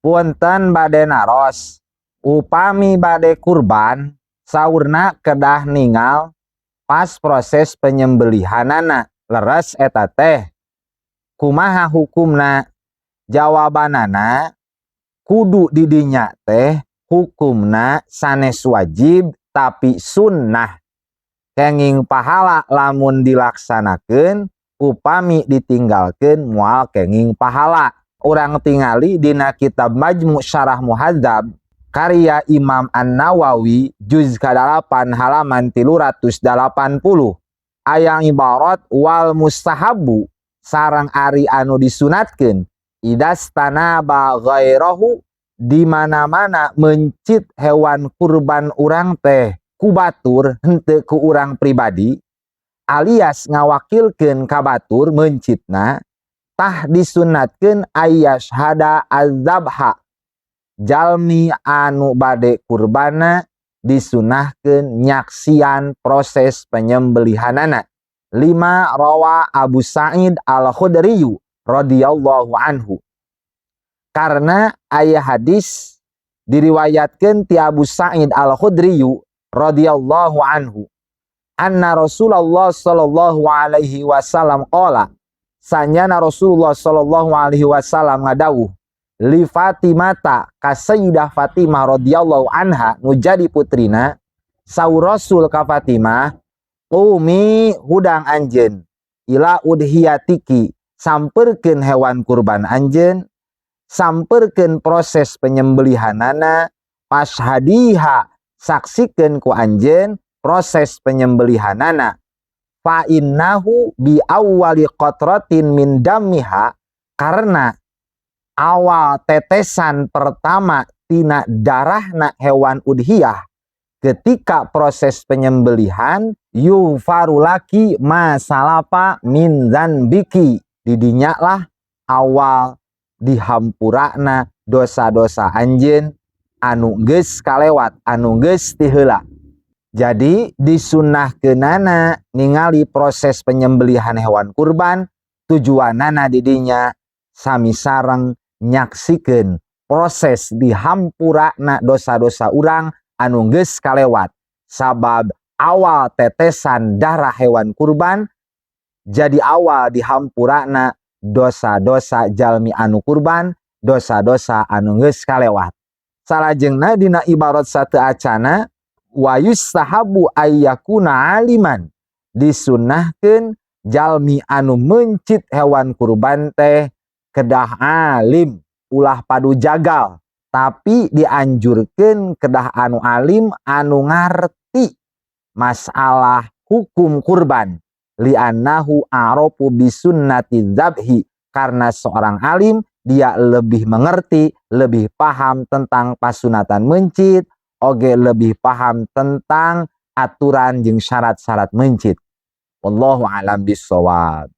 punten bade naros upami bade kurban saurna kedah ningal pas proses penyembelihanana leres eta teh kumaha hukumna. Jawabanana kudu didinya teh hukumna sanes wajib tapi sunnah, kenging pahala lamun dilaksanakeun upami ditinggalkeun moal kenging pahala. Urang tingali dina kitab Majmu' Syarah Muhadzab karya Imam An-Nawawi juz ka-8 halaman 380 aya ibarat wal mustahabu sareng ari anu disunatkeun idastanaba ghairahu di mana-mana mencit hewan kurban urang teh ku batur henteu ku urang pribadi alias ngawakilkeun ka batur mencitna tah disunatkeun ayyashhada az-zabha jalmi anu bade kurbana disunahkeun nyaksian proses penyembelihanana. 5 rawa Abu Sa'id Al-Khudri radhiyallahu anhu. Karena aya hadis diriwayatkeun ti Abu Sa'id Al-Khudri radhiyallahu anhu anna Rasulullah sallallahu alaihi wasallam qala sanyana Rasulullah sallallahu alaihi wasallam ngadawuh li Fatimata ka Sayyidah Fatimah radhiyallahu anha nu jadi putrina saur Rasul ka Fatimah qumi hudang anjeun ila udhiyatiki samperkeun hewan kurban anjeun samperkeun proses penyembelihanana pashhadiha saksikeun ku anjeun proses penyembelihanana fa innahu bi awwali qatratin min dammiha karena awal tetesan pertama tina darahna hewan udhiyah ketika proses penyembelihan yufaru laki masalapa min zanbiki didinya lah awal dihampurakna dosa-dosa anjeun anu geus kalewat anu geus ti heula. Jadi disunnahkeunana ningali proses penyembelihan hewan kurban tujuanana didinya sami sareng nyaksikeun proses dihampurakna dosa-dosa urang anu geus kalewat sabab awal tetesan darah hewan kurban jadi awal dihampurakna dosa-dosa jalmi anu kurban dosa-dosa anu geus kalewat. Salajengna dina ibarat sateu acana wa yustahabu ayyakuna aliman disunnahkeun jalmi anu mencit hewan kurban teh kedah alim ulah padu jagal tapi dianjurkeun kedah anu alim anu ngarti masalah hukum kurban li'annahu a'rafu bisunnati dzabhi karena seorang alim dia lebih mengerti lebih paham tentang pasunatan mencit oge lebih paham tentang aturan jeung syarat-syarat mencit. Wallahu a'lam bishawab.